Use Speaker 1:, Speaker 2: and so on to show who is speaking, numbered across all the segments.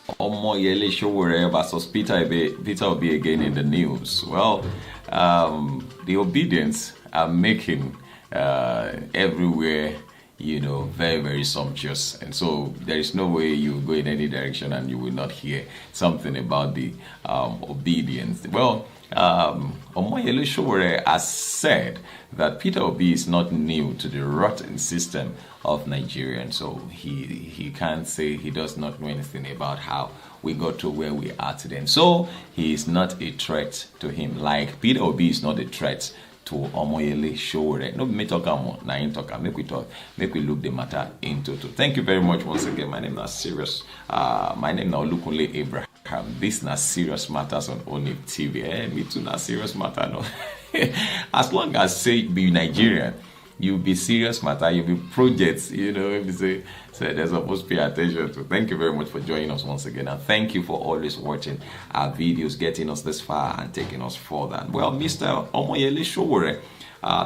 Speaker 1: Omoyele Sowore versus Peter Obi again in the news. Well, the obedience are making everywhere, very, very sumptuous. And so there is no way you go in any direction and you will not hear something about the obedience. Well, Omoyele Sowore has said that Peter Obi is not new to the rotten system of Nigeria, and so he can't say he does not know anything about how we got to where we are today. And so he is not a threat to him, like Peter Obi is not a threat to Omoyele Sowore. No, me talk more. Now in talk, make we talk, make we look the matter into. Thank you very much once again. My name is Serious. My name is Olukunle Abraham. This na serious matters on Onip TV. Me too na serious matter no. As long as say be Nigerian, you be serious matter, you be projects, if you say they're supposed to pay attention to. Thank you very much for joining us once again, and thank you for always watching our videos, getting us this far and taking us further. Well, Mr. Omoyele Sowore,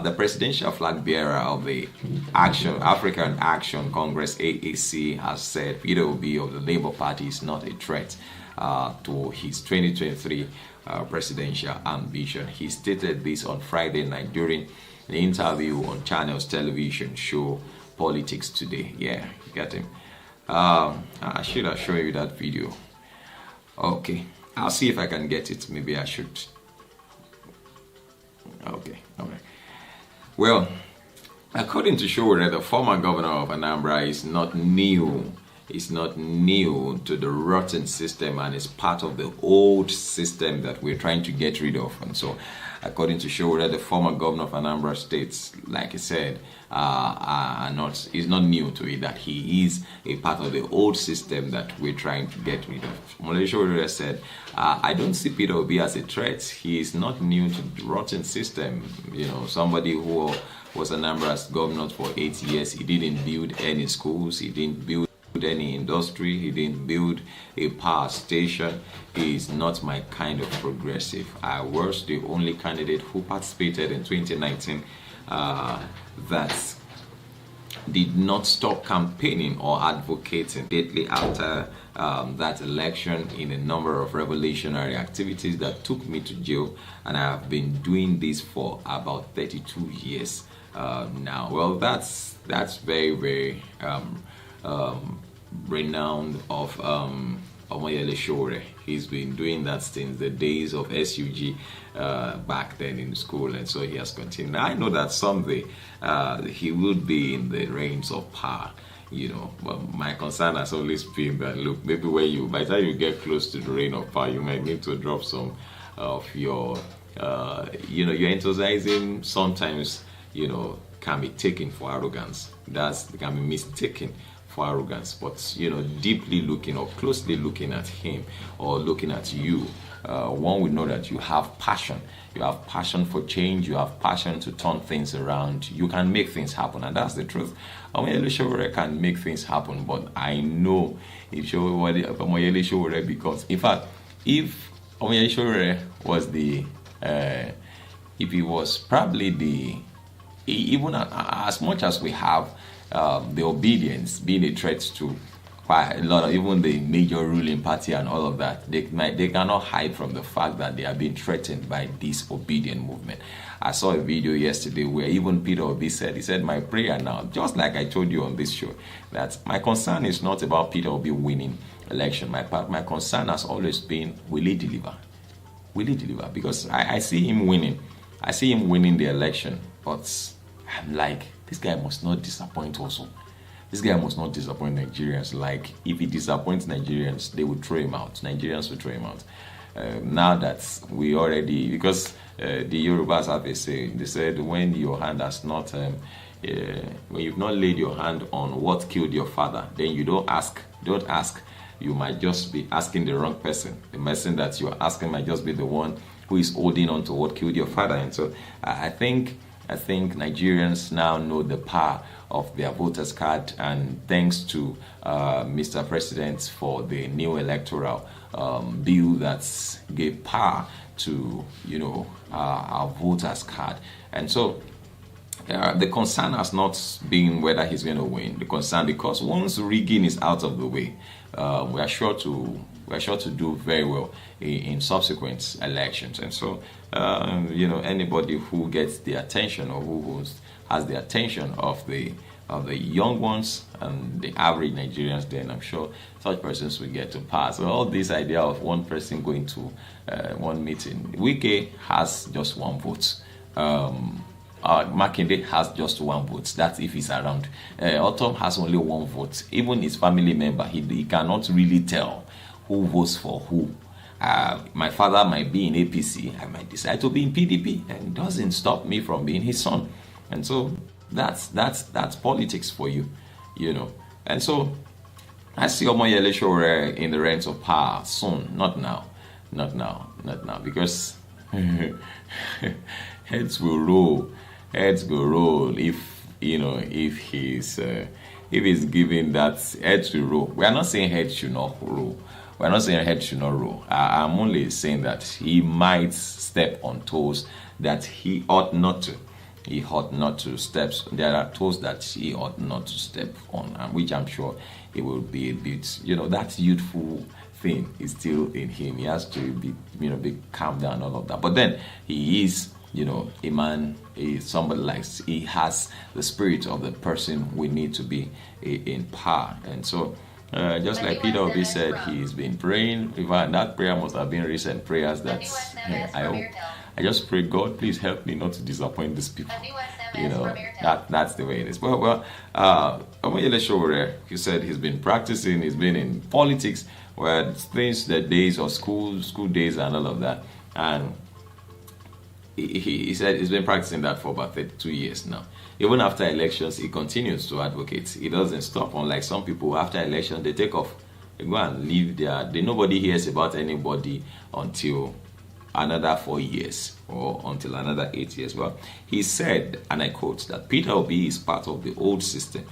Speaker 1: the presidential flag bearer of the African Action Congress AAC, has said Peter Obi of the Labour Party is not a threat to his 2023 presidential ambition. He stated this on Friday night during the interview on Channel's television show Politics Today. Yeah, you got him. I should have shown you that video. Okay, I'll see if I can get it. Maybe I should. Okay, all right. Well, according to Sowore, the former governor of Anambra is not new. It's not new to the rotten system, and it's part of the old system that we're trying to get rid of. And so, according to Sowore, the former governor of Anambra State, like I said, is not new to it, that he is a part of the old system that we're trying to get rid of. Omoyele Sowore said, I don't see Peter Obi as a threat. He is not new to the rotten system. Somebody who was Anambra's governor for 8 years, he didn't build any schools, he didn't build any industry, he didn't build a power station. He is not my kind of progressive. I was the only candidate who participated in 2019 that did not stop campaigning or advocating immediately after that election in a number of revolutionary activities that took me to jail, and I have been doing this for about 32 years now. Well, that's very, very renowned of Omoyele Sowore. He's been doing that since the days of SUG back then in school, and so he has continued. I know that someday he will be in the reins of power, but my concern has always been that, look, maybe by the time you get close to the reign of power, you might need to drop some of your your enthusiasm sometimes can be taken for arrogance. Can be mistaken for arrogance. But deeply looking or closely looking at him or looking at you, one would know that you have passion. You have passion for change. You have passion to turn things around. You can make things happen, and that's the truth. Omoyele Sowore can make things happen, but I know if Omoyele Sowore, because in fact, if Omoyele Sowore was if he was probably even as much as we have the obedience being a threat to quite a lot of even the major ruling party and all of that, they cannot hide from the fact that they are being threatened by this obedient movement. I saw a video yesterday where even Peter Obi said, my prayer now, just like I told you on this show, that my concern is not about Peter Obi winning election. My concern has always been, will he deliver? Will he deliver? Because I see him winning. I see him winning the election, but I'm like, this guy must not disappoint also. This guy must not disappoint Nigerians. Like, if he disappoints Nigerians, they will throw him out. Nigerians will throw him out. Now that we already, because the Yorubas have a saying, they said, when your hand has not, when you've not laid your hand on what killed your father, then you don't ask. You might just be asking the wrong person. The person that you're asking might just be the one who is holding on to what killed your father. And so I think Nigerians now know the power of their voters card, and thanks to Mr. President for the new electoral bill that gave power to our voters card. And so the concern has not been whether he's going to win. The concern, because once rigging is out of the way, we are sure to do very well in subsequent elections. And so, anybody who gets the attention or who has the attention of the young ones and the average Nigerians, then I'm sure such persons will get to pass. So all this idea of one person going to one meeting, Wike has just one vote. Makinde has just one vote. That's if he's around. Autumn has only one vote. Even his family member, he cannot really tell who votes for who. My father might be in APC. I might decide to be in PDP, and it doesn't stop me from being his son. And so that's politics for you, And so I see Omoyele Sowore in the reins of power soon. Not now, because heads will roll. Heads go roll if he's given that heads to roll. We are not saying heads should not roll. We are not saying heads should not roll. I'm only saying that he might step on toes that he ought not to. He ought not to step. There are toes that he ought not to step on, which I'm sure it will be a bit. That youthful thing is still in him. He has to be calm down, all of that. But then he is. A man is somebody he has the spirit of the person we need to be in power. And so, just like Peter Obi said, he's been praying. That prayer must have been recent prayers that I hope. I just pray, God, please help me not to disappoint these people. That's the way it is. Well, Omoyele Sowore, he said he's been practicing, he's been in politics, where things, the days of school days and all of that. And he said he's been practicing that for about 32 years now. Even after elections, he continues to advocate. He doesn't stop. Unlike some people, after elections, they take off. They go and leave nobody hears about anybody until another 4 years or until another 8 years. Well, he said, and I quote, that Peter Obi is part of the old system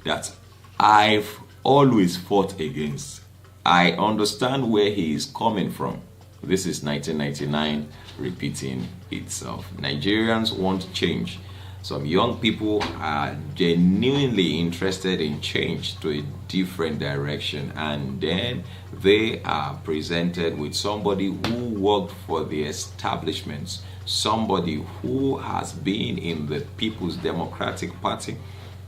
Speaker 1: that I've always fought against. I understand where he is coming from. This is 1999 repeating itself. Nigerians want change. Some young people are genuinely interested in change to a different direction, and then they are presented with somebody who worked for the establishments, somebody who has been in the People's Democratic Party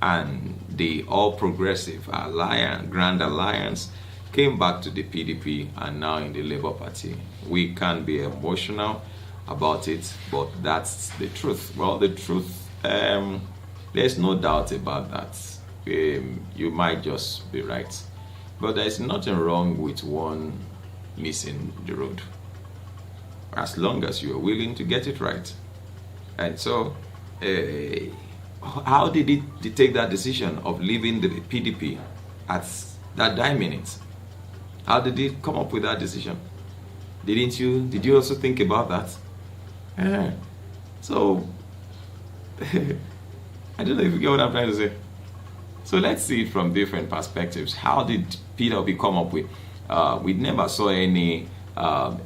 Speaker 1: and the All Progressive Alliance, Grand Alliance, came back to the PDP and now in the Labour Party. We can be emotional about it, but that's the truth. Well, the truth, there's no doubt about that. You might just be right, but there's nothing wrong with one missing the road, as long as you're willing to get it right. And so, how did he take that decision of leaving the PDP at that dime minute? How did he come up with that decision? Did you also think about that? So, I don't know if you get what I'm trying to say. So let's see it from different perspectives. How did Peter Obi come up with? We never saw any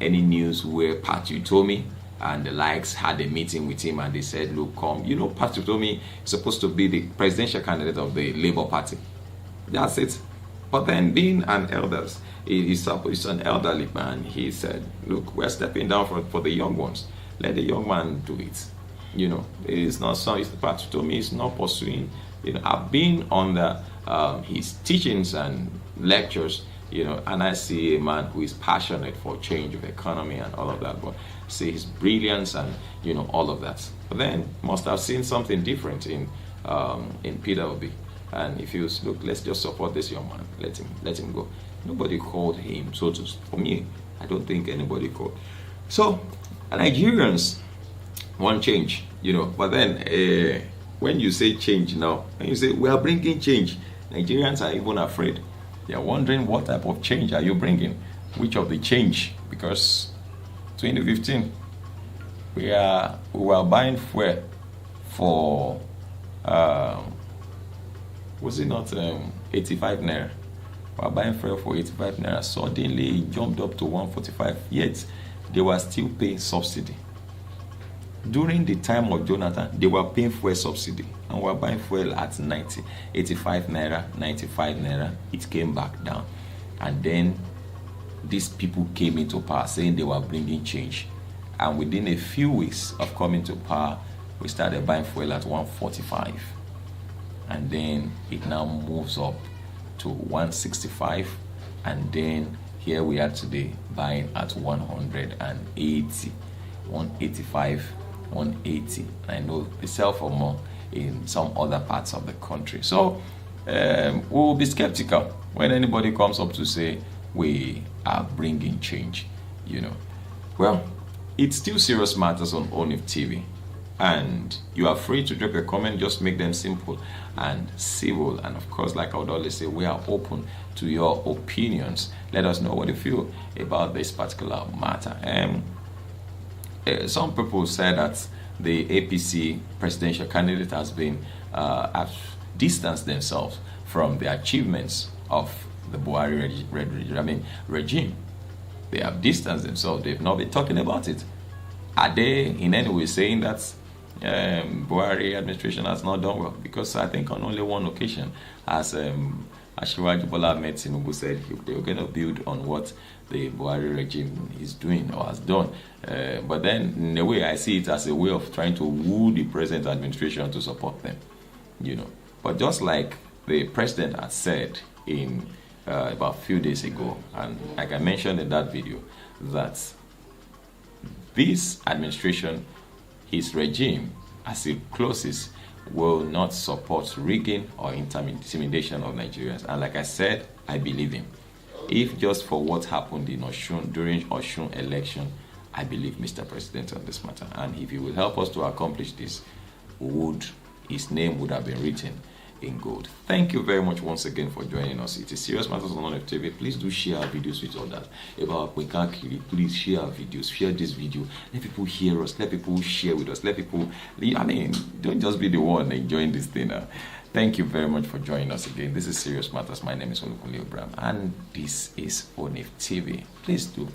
Speaker 1: news where Pat Utomi and the likes had a meeting with him and they said, look, come. Pat Utomi is supposed to be the presidential candidate of the Labour Party. That's it. But then being an he's an elderly man, he said, look, we're stepping down for the young ones. Let the young man do it. It's not so, it's part to me, it's not pursuing. I've been on his teachings and lectures, and I see a man who is passionate for change of economy and all of that, but see his brilliance and, all of that. But then must have seen something different in Peter Obi. And if you look, let's just support this young man. Let him go. Nobody called him. So for me, I don't think anybody called. So Nigerians want change, But then when you say change now, when you say we are bringing change, Nigerians are even afraid. They are wondering what type of change are you bringing? Which of the change? Because 2015, we were buying fuel for. Was it not 85 naira? We were buying fuel for 85 naira. Suddenly it jumped up to 145. Yet they were still paying subsidy. During the time of Jonathan, they were paying fuel subsidy and were buying fuel at 85 naira, 95 naira. It came back down. And then these people came into power saying they were bringing change. And within a few weeks of coming to power, we started buying fuel at 145. And then it now moves up to 165. And then here we are today buying at 180, 185, 180. I know they sell for more in some other parts of the country. So we'll be skeptical when anybody comes up to say we are bringing change, Well, it's still serious matters on ONIF TV. And you are free to drop a comment, just make them simple and civil. And of course, like I would always say, we are open to your opinions. Let us know what you feel about this particular matter. Some people say that the APC presidential candidate has been have distanced themselves from the achievements of the Buhari regime. They have distanced themselves. They've not been talking about it. Are they in any way saying that Buhari administration has not done well? Because I think on only one occasion, as Asiwaju Bola Ahmed Tinubu said, they were going to build on what the Buhari regime is doing or has done. But then, in a way, I see it as a way of trying to woo the present administration to support them, But just like the president had said in about a few days ago, and like I mentioned in that video, that this administration, his regime, as it closes, will not support rigging or intimidation of Nigerians. And like I said, I believe him. If just for what happened in Osun during Osun election, I believe Mr. President on this matter. And if he will help us to accomplish this, his name would have been written in gold. Thank you very much once again for joining us. It is Serious Matters on ONIF TV. Please do share our videos with others. About Kwekankiri, please share our videos. Share this video. Let people hear us. Let people share with us. Let people, don't just be the one enjoying this thing. Thank you very much for joining us again. This is Serious Matters. My name is Olukunle Obram, and this is ONIF TV. Please do